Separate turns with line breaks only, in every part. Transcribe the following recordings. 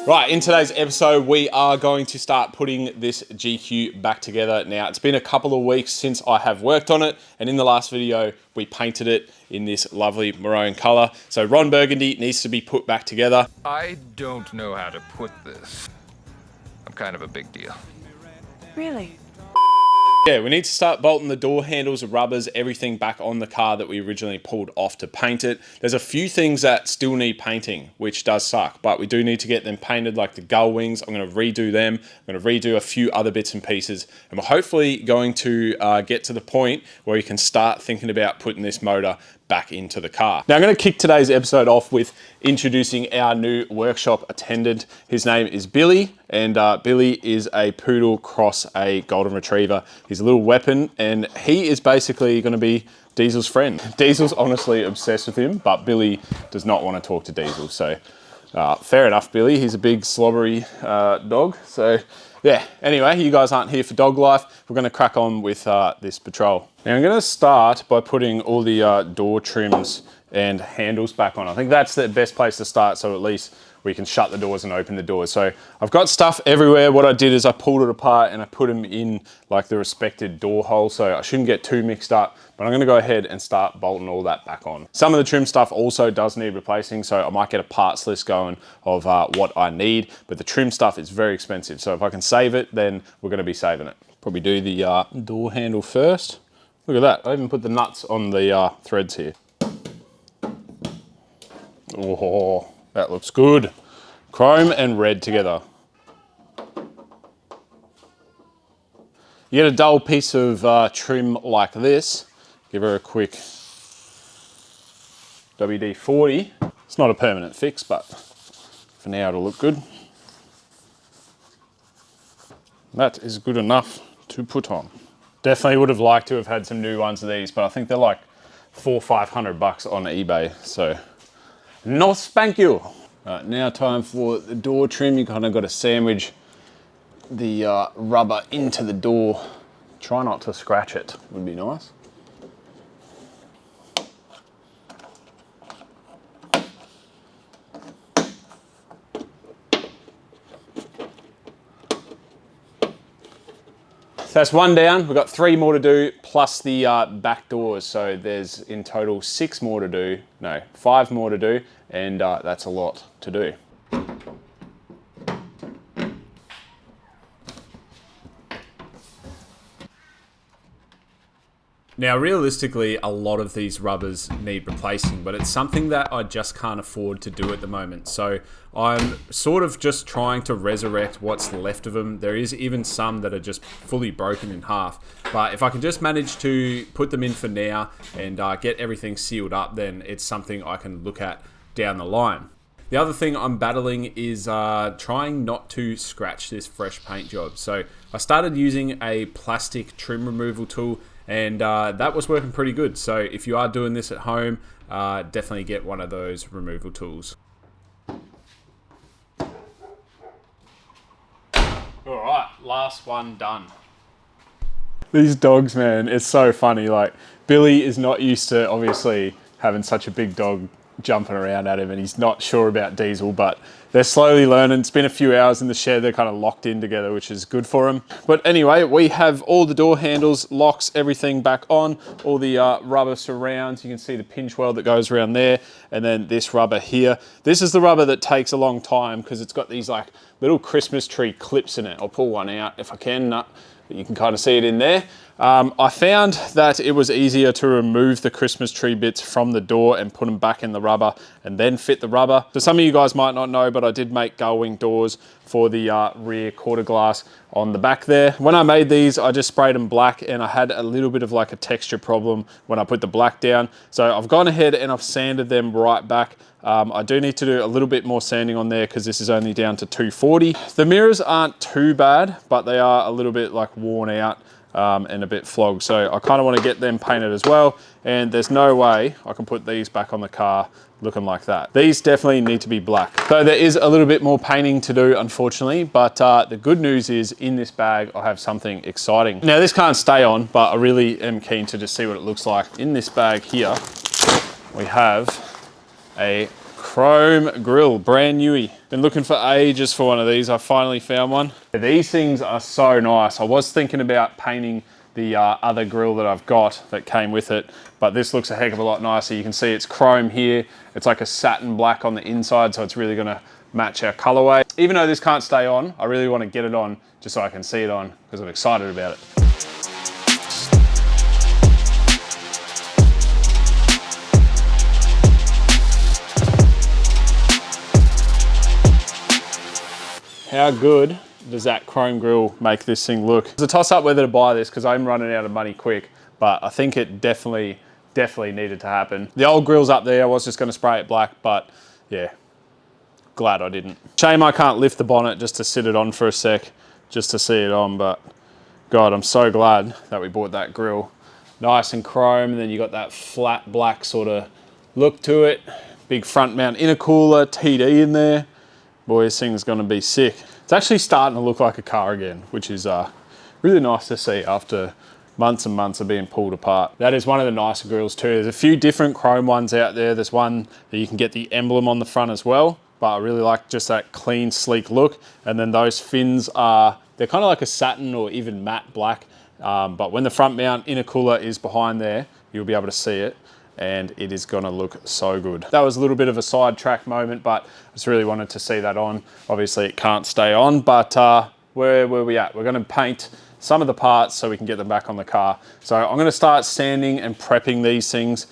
Right, in today's episode, we are going to start putting this GQ back together. Now, it's been a couple of weeks since I have worked on it, and in the last video, we painted it in this lovely maroon color. So Ron Burgundy needs to be put back together.
I don't know how to put this. I'm kind of a big deal.
Really?
Yeah, we need to start bolting the door handles, rubbers, everything back on the car that we originally pulled off to paint it. There's a few things that still need painting, which does suck, but we do need to get them painted, like the gull wings. I'm going to redo them. I'm going to redo a few other bits and pieces, and we're hopefully going to get to the point where we can start thinking about putting this motor back into the car. Now I'm going to kick today's episode off with introducing our new workshop attendant. His name is Billy, and Billy is a poodle cross a golden retriever. He's a little weapon, and he is basically going to be Diesel's friend. Diesel's honestly obsessed with him, but Billy does not want to talk to Diesel. So fair enough, Billy. He's a big slobbery dog. So yeah, anyway, you guys aren't here for dog life. We're going to crack on with this patrol. Now I'm going to start by putting all the door trims and handles back on. I think that's the best place to start, so at least we can shut the doors and open the doors. So I've got stuff everywhere. What I did is I pulled it apart and I put them in like the respected door holes, so I shouldn't get too mixed up, but I'm gonna go ahead and start bolting all that back on. Some of the trim stuff also does need replacing, so I might get a parts list going of what I need, but the trim stuff is very expensive, so if I can save it, then we're gonna be saving it. Probably do the door handle first. Look at that, I even put the nuts on the threads here. Oh, that looks good. Chrome and red together. You get a dull piece of trim like this, give her a quick WD-40. It's not a permanent fix, but for now it'll look good. That is good enough to put on. Definitely would have liked to have had some new ones of these, but I think they're like $400 or $500 on eBay, so no spank you. Right, now time for the door trim. You kind of got to sandwich the rubber into the door. Try not to scratch it, would be nice. So that's one down. We've got 3 more to do, plus the back doors. So there's in total 6 more to do. No, 5 more to do, and that's a lot to do. Now, realistically, a lot of these rubbers need replacing, but it's something that I just can't afford to do at the moment. So I'm sort of just trying to resurrect what's left of them. There is even some that are just fully broken in half. But if I can just manage to put them in for now and get everything sealed up, then it's something I can look at down the line. The other thing I'm battling is trying not to scratch this fresh paint job. So I started using a plastic trim removal tool, and that was working pretty good. So if you are doing this at home, definitely get one of those removal tools. All right, last one done. These dogs, man, it's so funny. Like, Billy is not used to obviously having such a big dog jumping around at him, and he's not sure about Diesel, but they're slowly learning. It's been a few hours in the shed. They're kind of locked in together, which is good for them. But anyway, we have all the door handles, locks, everything back on, all the rubber surrounds. You can see the pinch weld that goes around there, and then this rubber here. This is the rubber that takes a long time because it's got these like little Christmas tree clips in it. I'll pull one out if I can. No, but you can kind of see it in there. I found that it was easier to remove the Christmas tree bits from the door and put them back in the rubber and then fit the rubber. So some of you guys might not know, but I did make gull wing doors for the rear quarter glass on the back there. When I made these, I just sprayed them black, and I had a little bit of like a texture problem when I put the black down. So I've gone ahead and I've sanded them right back. I do need to do a little bit more sanding on there because this is only down to 240. The mirrors aren't too bad, but they are a little bit like worn out and a bit flogged. So I kind of want to get them painted as well. And there's no way I can put these back on the car looking like that. These definitely need to be black. So there is a little bit more painting to do, unfortunately, but the good news is in this bag, I have something exciting. Now this can't stay on, but I really am keen to just see what it looks like. In this bag here, we have a chrome grille, brand newy. Been looking for ages for one of these. I finally found one. These things are so nice. I was thinking about painting the other grill that I've got that came with it, but this looks a heck of a lot nicer. You can see it's chrome here. It's like a satin black on the inside, so it's really gonna match our colorway. Even though this can't stay on, I really want to get it on just so I can see it on because I'm excited about it. How good does that chrome grille make this thing look? It's a toss up whether to buy this because I'm running out of money quick, but I think it definitely needed to happen. The old grill's up there. I was just going to spray it black, but yeah, glad I didn't. Shame I can't lift the bonnet just to sit it on for a sec, just to see it on, but God, I'm so glad that we bought that grille. Nice and chrome, and then you got that flat black sort of look to it. Big front mount intercooler, TD in there. Boy, this thing's gonna be sick. It's actually starting to look like a car again, which is really nice to see after months and months of being pulled apart. That is one of the nicer grills too. There's a few different chrome ones out there. There's one that you can get the emblem on the front as well, but I really like just that clean, sleek look. And then those fins they're kind of like a satin or even matte black, but when the front mount intercooler is behind there, you'll be able to see it, and it is gonna look so good. That was a little bit of a sidetrack moment, but I just really wanted to see that on. Obviously it can't stay on, but where were we at? We're gonna paint some of the parts so we can get them back on the car. So I'm gonna start sanding and prepping these things.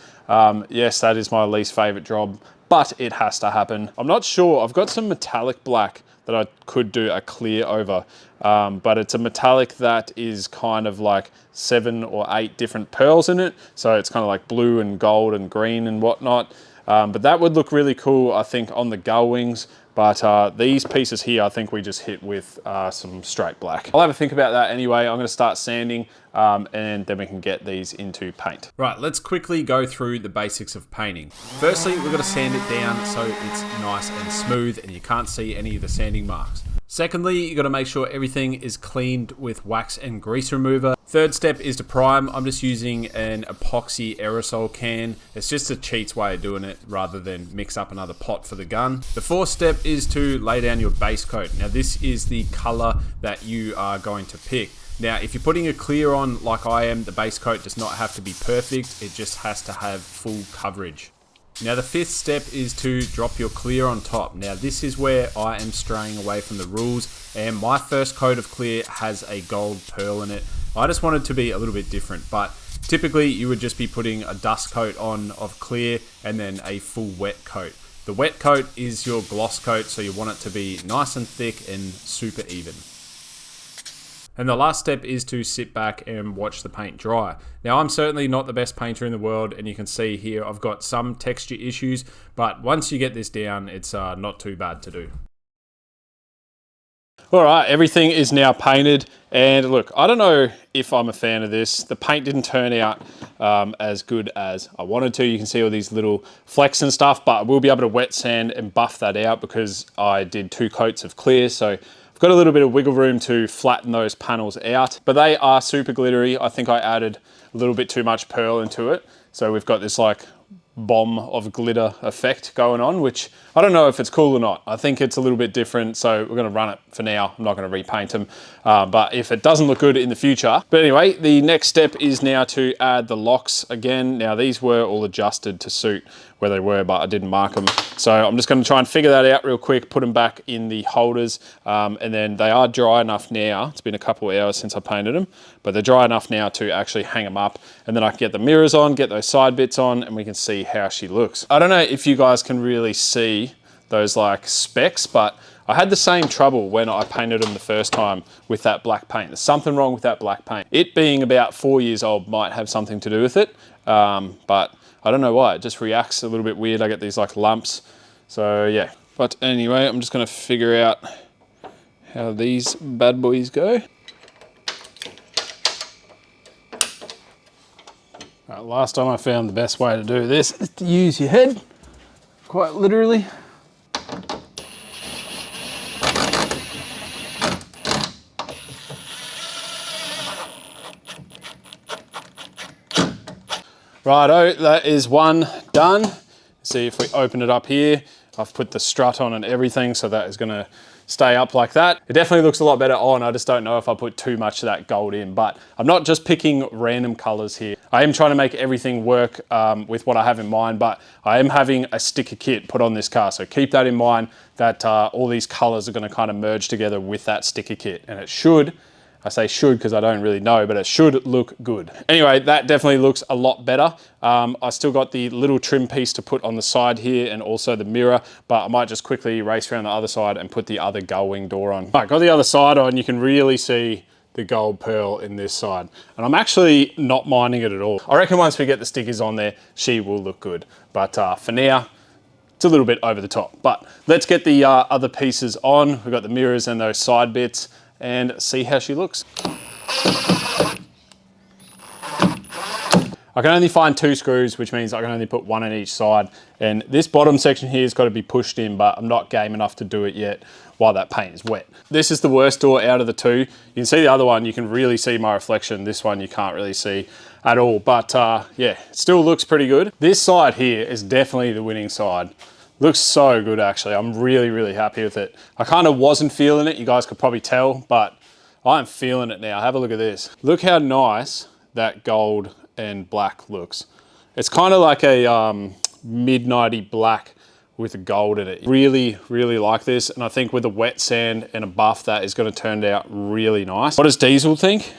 Yes, that is my least favorite job, but it has to happen. I'm not sure, I've got some metallic black that I could do a clear over, but it's a metallic that is kind of like 7 or 8 different pearls in it. So it's kind of like blue and gold and green and whatnot. But that would look really cool, I think, on the gull wings. But these pieces here, I think we just hit with some straight black. I'll have a think about that anyway. I'm gonna start sanding and then we can get these into paint. Right, let's quickly go through the basics of painting. Firstly, we're gonna sand it down so it's nice and smooth and you can't see any of the sanding marks. Secondly, you got to make sure everything is cleaned with wax and grease remover. Third step is to prime. I'm just using an epoxy aerosol can. It's just a cheats way of doing it rather than mix up another pot for the gun. The fourth step is to lay down your base coat. Now this is the color that you are going to pick. Now, if you're putting a clear on like I am, the base coat does not have to be perfect. It just has to have full coverage. Now the fifth step is to drop your clear on top. Now this is where I am straying away from the rules, and my first coat of clear has a gold pearl in it. I just wanted to be a little bit different, but typically you would just be putting a dust coat on of clear and then a full wet coat. The wet coat is your gloss coat, so you want it to be nice and thick and super even. And the last step is to sit back and watch the paint dry. Now, I'm certainly not the best painter in the world, and you can see here I've got some texture issues, but once you get this down, it's not too bad to do. All right, everything is now painted, and look, I don't know if I'm a fan of this. The paint didn't turn out as good as I wanted to. You can see all these little flecks and stuff, but we'll be able to wet sand and buff that out because I did 2 coats of clear, so got a little bit of wiggle room to flatten those panels out, but they are super glittery. I think I added a little bit too much pearl into it. So we've got this like bomb of glitter effect going on, which I don't know if it's cool or not. I think it's a little bit different, so we're gonna run it for now. I'm not gonna repaint them, but if it doesn't look good in the future. But anyway, the next step is now to add the locks again. Now these were all adjusted to suit where they were, but I didn't mark them. So I'm just gonna try and figure that out real quick, put them back in the holders, and then they are dry enough now. It's been a couple of hours since I painted them, but they're dry enough now to actually hang them up, and then I can get the mirrors on, get those side bits on, and we can see how she looks. I don't know if you guys can really see those like specks, but I had the same trouble when I painted them the first time with that black paint. There's something wrong with that black paint. It being about 4 years old might have something to do with it, but I don't know why. It just reacts a little bit weird. I get these like lumps. So yeah, but anyway, I'm just gonna figure out how these bad boys go. Right, last time I found the best way to do this is to use your head, quite literally. Righto, that is one done. See if we open it up here. I've put the strut on and everything, so that is gonna stay up like that. It definitely looks a lot better on. I just don't know if I put too much of that gold in, but I'm not just picking random colors here. I am trying to make everything work with what I have in mind, but I am having a sticker kit put on this car. So keep that in mind, that all these colors are gonna kind of merge together with that sticker kit, and it should, I say should because I don't really know, but it should look good. Anyway, that definitely looks a lot better. I still got the little trim piece to put on the side here and also the mirror, but I might just quickly race around the other side and put the other gull wing door on. All right, got the other side on. You can really see the gold pearl in this side. And I'm actually not minding it at all. I reckon once we get the stickers on there, she will look good. But for now, it's a little bit over the top. But let's get the other pieces on. We've got the mirrors and those side bits, and see how she looks. I can only find 2 screws, which means I can only put 1 on each side. And this bottom section here has got to be pushed in, but I'm not game enough to do it yet while that paint is wet. This is the worst door out of the 2. You can see the other one, you can really see my reflection. This one you can't really see at all, but yeah, it still looks pretty good. This side here is definitely the winning side. Looks so good, actually. I'm really, really happy with it. I kind of wasn't feeling it, you guys could probably tell, but I'm feeling it now. Have a look at this. Look how nice that gold and black looks. It's kind of like a midnighty black with gold in it. Really, really like this, and I think with a wet sand and a buff, that is going to turn out really nice. What does Diesel think?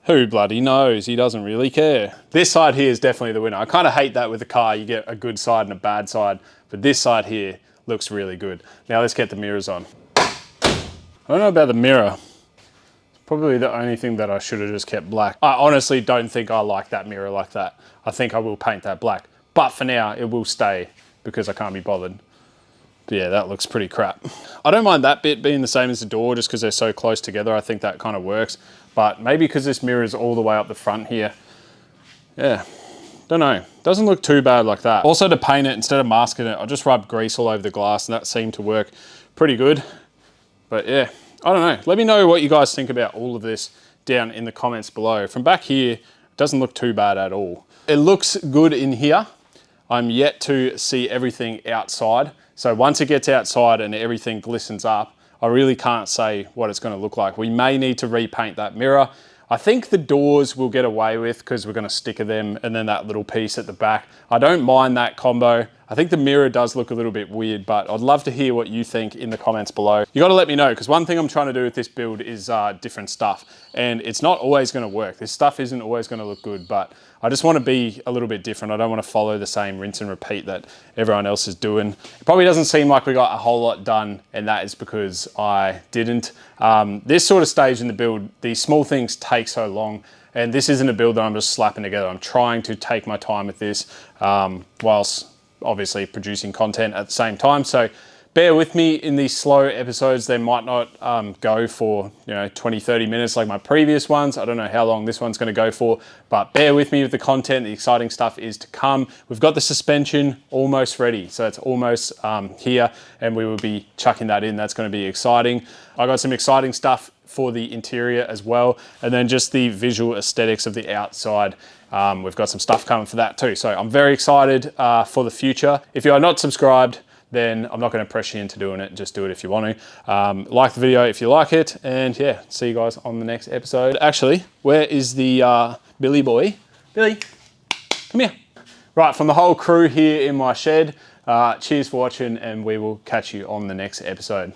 Who bloody knows? He doesn't really care. This side here is definitely the winner. I kind of hate that with the car. You get a good side and a bad side, but this side here looks really good. Now let's get the mirrors on. I don't know about the mirror. It's probably the only thing that I should have just kept black. I honestly don't think I like that mirror like that. I think I will paint that black, but for now it will stay because I can't be bothered. But yeah, that looks pretty crap. I don't mind that bit being the same as the door just because they're so close together. I think that kind of works. But maybe because this mirror is all the way up the front here. Yeah, don't know. Doesn't look too bad like that. Also, to paint it, instead of masking it, I just rubbed grease all over the glass and that seemed to work pretty good. But yeah, I don't know. Let me know what you guys think about all of this down in the comments below. From back here, it doesn't look too bad at all. It looks good in here. I'm yet to see everything outside. So once it gets outside and everything glistens up, I really can't say what it's going to look like. We may need to repaint that mirror. I think the doors we'll get away with because we're going to sticker them, and then that little piece at the back. I don't mind that combo. I think the mirror does look a little bit weird, but I'd love to hear what you think in the comments below. You got to let me know, because one thing I'm trying to do with this build is different stuff, and it's not always going to work. This stuff isn't always going to look good, but I just want to be a little bit different. I don't want to follow the same rinse and repeat that everyone else is doing. It probably doesn't seem like we got a whole lot done, and that is because I didn't. This sort of stage in the build, these small things take so long, and this isn't a build that I'm just slapping together. I'm trying to take my time with this whilst obviously producing content at the same time. So bear with me in these slow episodes. They might not go for 20, 30 minutes like my previous ones. I don't know how long this one's going to go for, but bear with me with the content. The exciting stuff is to come. We've got the suspension almost ready. So it's almost here, and we will be chucking that in. That's going to be exciting. I got some exciting stuff for the interior as well, and then just the visual aesthetics of the outside. We've got some stuff coming for that too. So I'm very excited for the future. If you are not subscribed, then I'm not going to press you into doing it. Just do it if you want to. Like the video if you like it, and yeah, see you guys on the next episode. Actually, where is the Billy boy? Billy, come here. Right, from the whole crew here in my shed, cheers for watching, and we will catch you on the next episode.